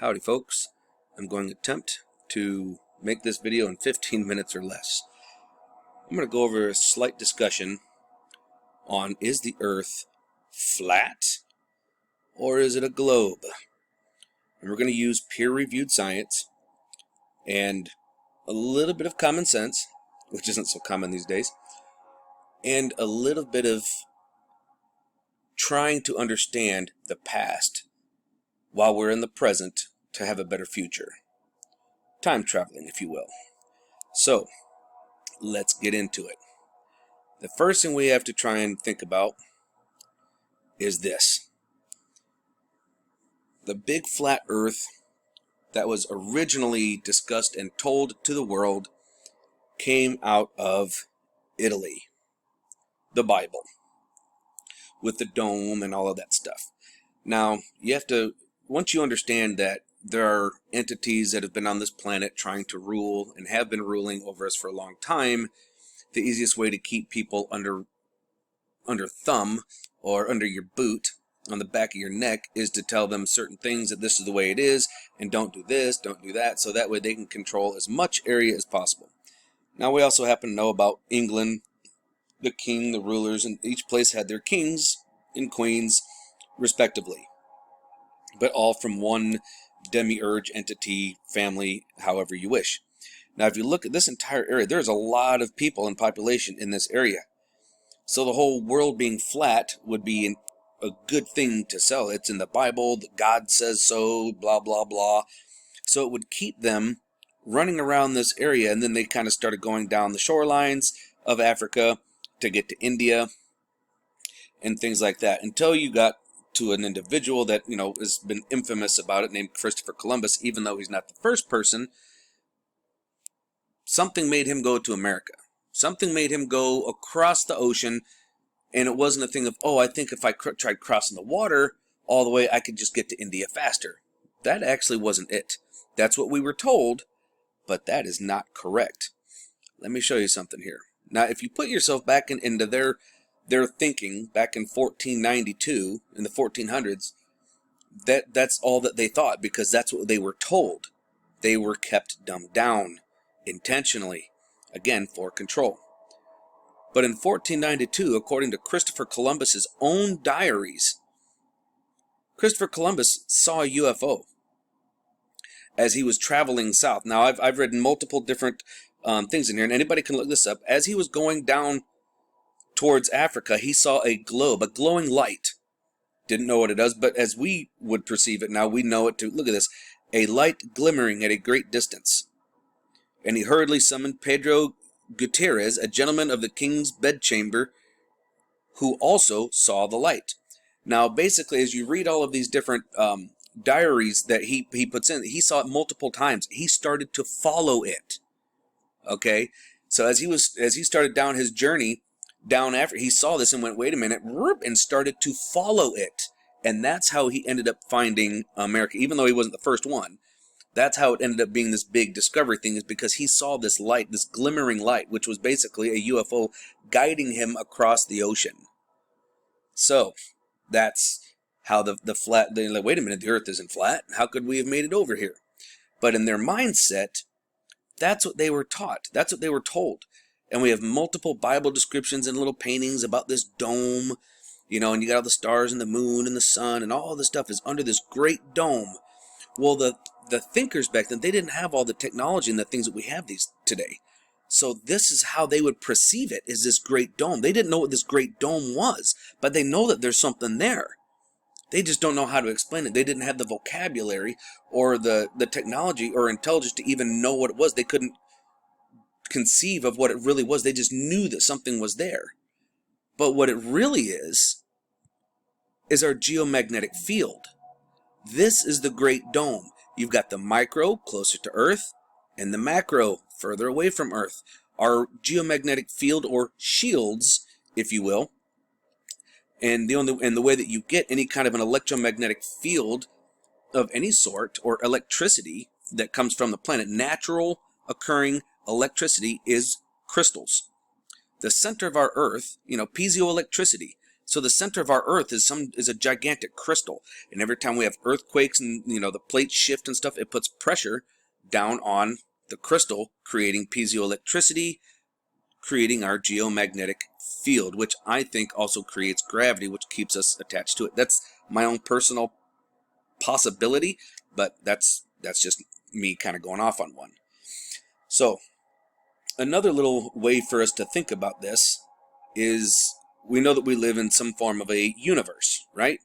Howdy folks, I'm going to attempt to make this video in 15 minutes or less. I'm going to go over a slight discussion on is the earth flat or is it a globe? And we're going to use peer-reviewed science and a little bit of common sense, which isn't so common these days, and a little bit of trying to understand the past while we're in the present to have a better future. Time traveling, if you will. So, let's get into it. The first thing we have to try and think about is this. The big flat earth that was originally discussed and told to the world came out of Italy. The Bible. With the dome and all of that stuff. Now, you have to, once you understand that there are entities that have been on this planet trying to rule and have been ruling over us for a long time, the easiest way to keep people under thumb or under your boot on the back of your neck is to tell them certain things, that this is the way it is, and don't do this, don't do that, so that way they can control as much area as possible. Now, we also happen to know about England, the king, the rulers, and each place had their kings and queens respectively, but all from one demiurge entity, family, however you wish. Now, if you look at this entire area, there's a lot of people and population in this area. So the whole world being flat would be a good thing to sell. It's in the Bible, God says so, blah, blah, blah. So it would keep them running around this area, and then they kind of started going down the shorelines of Africa to get to India and things like that, until you got to an individual that, has been infamous about it, named Christopher Columbus. Even though he's not the first person, something made him go to America. Something made him go across the ocean, and it wasn't a thing of, oh, I think if I tried crossing the water all the way, I could just get to India faster. That actually wasn't it. That's what we were told, but that is not correct. Let me show you something here. Now, if you put yourself back into their thinking back in 1492, in the 1400s, that's all that they thought, because that's what they were told. They were kept dumbed down intentionally, again, for control. But in 1492, according to Christopher Columbus's own diaries, Christopher Columbus saw a UFO as he was traveling south. Now, I've read multiple different things in here, and anybody can look this up. As he was going down towards Africa, he saw a globe, a glowing light. Didn't know what it does, but as we would perceive it now, we know it to, look at this, a light glimmering at a great distance. And he hurriedly summoned Pedro Gutierrez, a gentleman of the king's bedchamber, who also saw the light. Now, basically, as you read all of these different diaries that he puts in, he saw it multiple times. He started to follow it. Okay, so as he started down his journey down after, he saw this and went, wait a minute, and started to follow it. And that's how he ended up finding America, even though he wasn't the first one. That's how it ended up being this big discovery thing, is because he saw this light, this glimmering light, which was basically a UFO guiding him across the ocean. So that's how the flat, they're like, wait a minute, the earth isn't flat. How could we have made it over here? But in their mindset, that's what they were taught. That's what they were told. And we have multiple Bible descriptions and little paintings about this dome, and you got all the stars and the moon and the sun, and all this stuff is under this great dome. Well, the thinkers back then, they didn't have all the technology and the things that we have today. So this is how they would perceive it, is this great dome. They didn't know what this great dome was, but they know that there's something there. They just don't know how to explain it. They didn't have the vocabulary or the technology or intelligence to even know what it was. They couldn't conceive of what it really was. They just knew that something was there. But what it really is our geomagnetic field. This is the Great Dome. You've got the micro, closer to Earth, and the macro, further away from Earth. Our geomagnetic field, or shields, if you will. And the way that you get any kind of an electromagnetic field of any sort, or electricity that comes from the planet, natural occurring electricity, is crystals. The center of our Earth, piezoelectricity. So the center of our Earth is a gigantic crystal, and every time we have earthquakes and the plates shift and stuff, it puts pressure down on the crystal, creating piezoelectricity, creating our geomagnetic field, which I think also creates gravity, which keeps us attached to it. That's my own personal possibility, but that's just me kind of going off on one. So another little way for us to think about this is we know that we live in some form of a universe, right?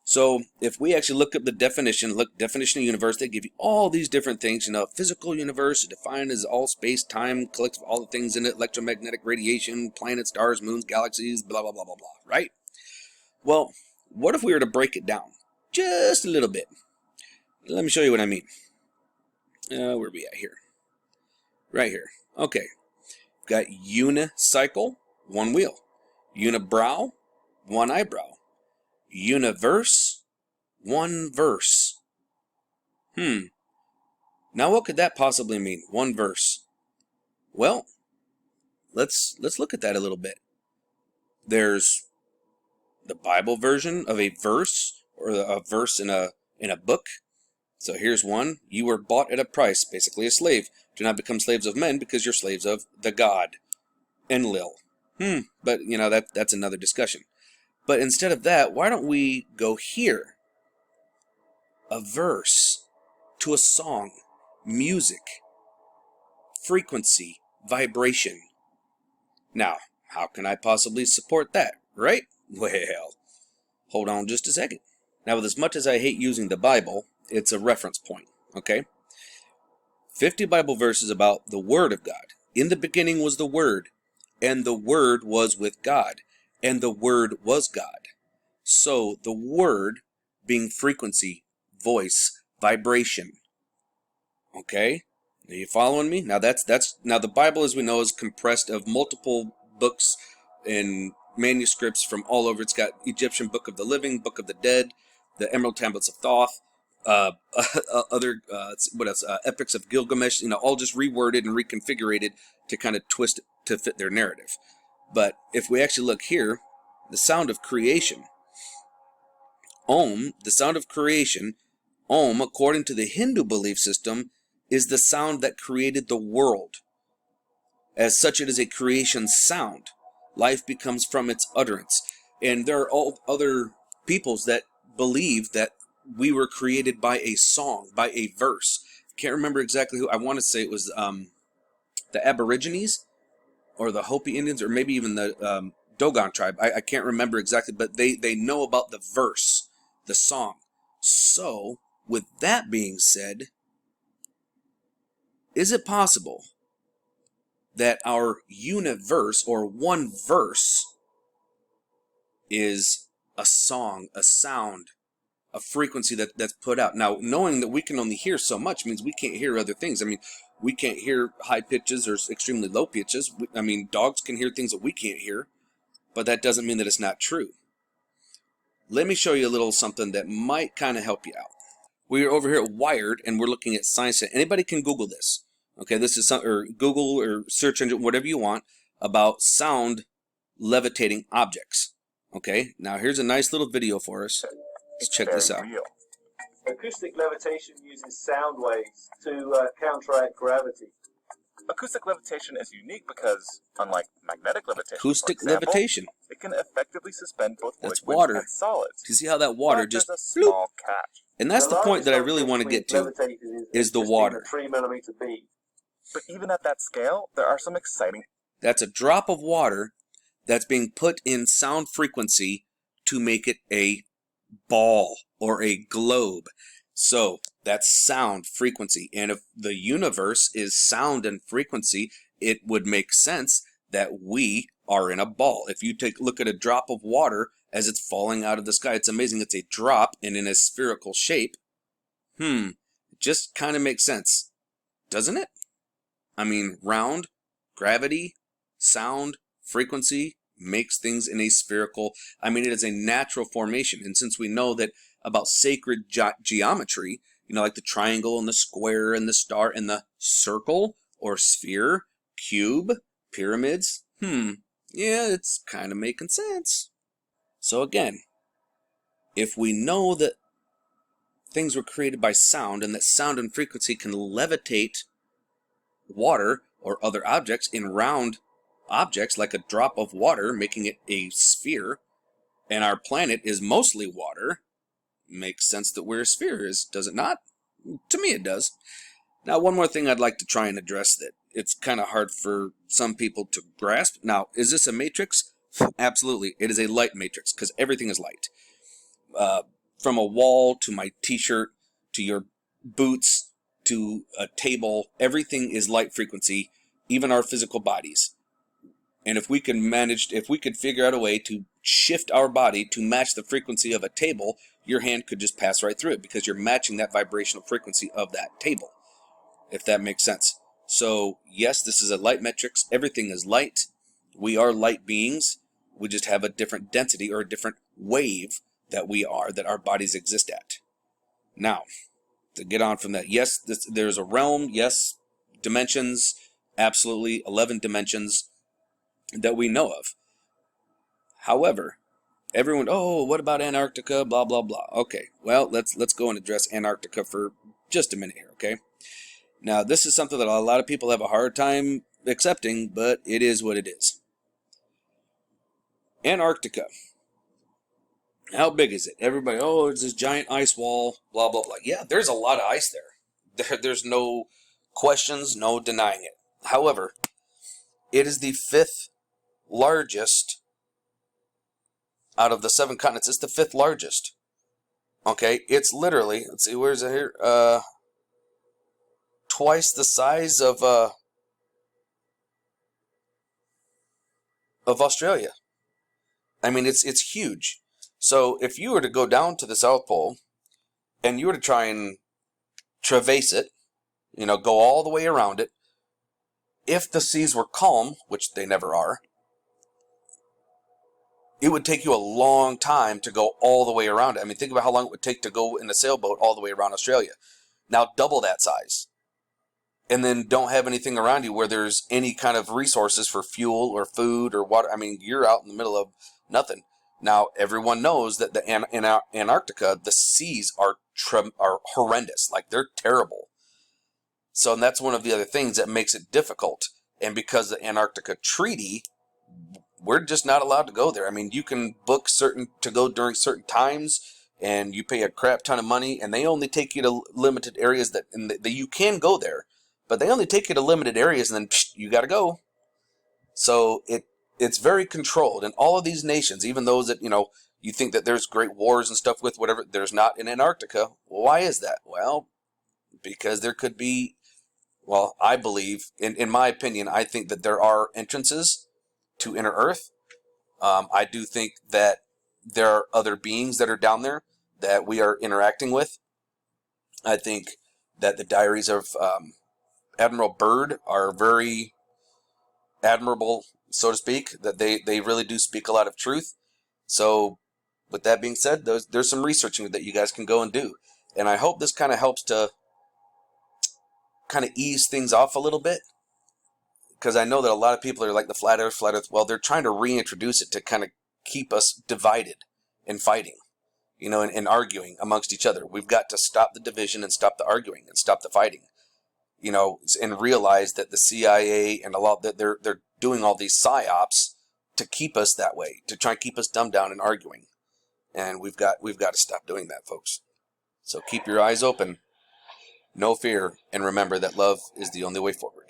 So if we actually look up the definition of universe, they give you all these different things. Physical universe is defined as all space, time, collects all the things in it, electromagnetic radiation, planets, stars, moons, galaxies, blah, blah, blah, blah, blah, right? Well, what if we were to break it down just a little bit? Let me show you what I mean. Where are we at here? Right here. Okay. Got unicycle, one wheel. Unibrow, one eyebrow. Universe, one verse. Now what could that possibly mean? One verse. Well, let's look at that a little bit. There's the Bible version of a verse, or a verse in a book. So here's one. You were bought at a price, basically a slave. Do not become slaves of men, because you're slaves of the God. Enlil. But that's another discussion. But instead of that, why don't we go here? A verse to a song, music, frequency, vibration. Now, how can I possibly support that, right? Well, hold on just a second. Now, with as much as I hate using the Bible, it's a reference point, okay? 50 Bible verses about the Word of God. In the beginning was the Word, and the Word was with God, and the Word was God. So the Word being frequency, voice, vibration. Okay? Are you following me? Now now the Bible, as we know, is compressed of multiple books and manuscripts from all over. It's got Egyptian Book of the Living, Book of the Dead, the Emerald Tablets of Thoth, other what else? Epics of Gilgamesh. All just reworded and reconfigured to kind of twist it to fit their narrative. But if we actually look here, the sound of creation. Om, the sound of creation. Om, according to the Hindu belief system, is the sound that created the world. As such, it is a creation sound. Life becomes from its utterance. And there are all other peoples that believe that we were created by a song, by a verse. Can't remember exactly who. I want to say it was the Aborigines or the Hopi Indians, or maybe even the Dogon tribe. I can't remember exactly, but they know about the verse, the song. So, with that being said, is it possible that our universe, or one verse, is a song, a sound, a frequency that's put out? Now, knowing that we can only hear so much means we can't hear other things. I mean, we can't hear high pitches or extremely low pitches. Dogs can hear things that we can't hear, but that doesn't mean that it's not true. Let me show you a little something that might kind of help you out. We're over here at Wired, and we're looking at science. Anybody can Google this. Okay, this is or Google or search engine, whatever you want, about sound levitating objects. Okay, now here's a nice little video for us. Let's check this out. Real. Acoustic levitation uses sound waves to counteract gravity. Acoustic levitation is unique because, unlike magnetic levitation, Acoustic levitation. It can effectively suspend both That's liquids water. and solids. You see how that water But just there's a small catch. And that's the point that I really want to get to, is the water. 3 millimeter bead. But even at that scale, there are some exciting... That's a drop of water that's being put in sound frequency to make it a ball or a globe. So that's sound frequency. And if the universe is sound and frequency, it would make sense that we are in a ball. If you look at a drop of water as it's falling out of the sky, it's amazing. It's a drop and in a spherical shape. It just kind of makes sense, doesn't it? I mean, round, gravity, sound, frequency makes things in a spherical. It is a natural formation. And since we know that about sacred geometry, like the triangle and the square and the star and the circle or sphere, cube, pyramids, yeah, it's kind of making sense. So again, if we know that things were created by sound and that sound and frequency can levitate water or other objects in round objects like a drop of water, making it a sphere, and our planet is mostly water, makes sense that we're a sphere, does it not? To me it does. Now, one more thing I'd like to try and address that it's kind of hard for some people to grasp. Now, is this a matrix? Absolutely. It is a light matrix because everything is light. From a wall to my t-shirt to your boots to a table, everything is light frequency, even our physical bodies. And if we could figure out a way to shift our body to match the frequency of a table, your hand could just pass right through it because you're matching that vibrational frequency of that table, if that makes sense. So yes, this is a light matrix. Everything is light. We are light beings. We just have a different density or a different wave that our bodies exist at. Now, to get on from that, yes, there's a realm, yes, dimensions, absolutely, 11 dimensions that we know of. However, everyone, oh, what about Antarctica, blah, blah, blah. Okay, well, let's go and address Antarctica for just a minute here, okay? Now, this is something that a lot of people have a hard time accepting, but it is what it is. Antarctica. How big is it? Everybody, oh, it's this giant ice wall, blah, blah, blah. Yeah, there's a lot of ice there. There's no questions, no denying it. However, it is the 5th largest out of the 7 continents. It's the 5th largest. Okay, it's literally, let's see, where's it here? Twice the size of Australia. I mean, it's huge. So if you were to go down to the South Pole and you were to try and traverse it, go all the way around it, if the seas were calm, which they never are, it would take you a long time to go all the way around it. I mean, think about how long it would take to go in a sailboat all the way around Australia. Now double that size. And then don't have anything around you where there's any kind of resources for fuel or food or water. I mean, you're out in the middle of nothing. Now, everyone knows that in Antarctica, the seas are horrendous. Like, they're terrible. So, and that's one of the other things that makes it difficult. And because the Antarctica Treaty, we're just not allowed to go there. I mean, you can book to go during certain times, and you pay a crap ton of money, and they only take you to limited areas that you can go there. But they only take you to limited areas, and then you got to go. So it's very controlled. And all of these nations, even those that, you think that there's great wars and stuff with, whatever, there's not in Antarctica. Well, why is that? Well, because there could be, well, I believe, in my opinion, I think that there are entrances to Inner Earth. I do think that there are other beings that are down there that we are interacting with. I think that the diaries of Admiral Byrd are very admirable, so to speak, that they really do speak a lot of truth. So with that being said, there's some researching that you guys can go and do. And I hope this kind of helps to kind of ease things off a little bit. Because I know that a lot of people are like the flat earth. Well, they're trying to reintroduce it to kind of keep us divided and fighting, and arguing amongst each other. We've got to stop the division and stop the arguing and stop the fighting. And realize that the CIA and a lot that they're doing all these psyops to keep us that way, to try and keep us dumbed down and arguing. And we've got to stop doing that, folks. So keep your eyes open, no fear, and remember that love is the only way forward.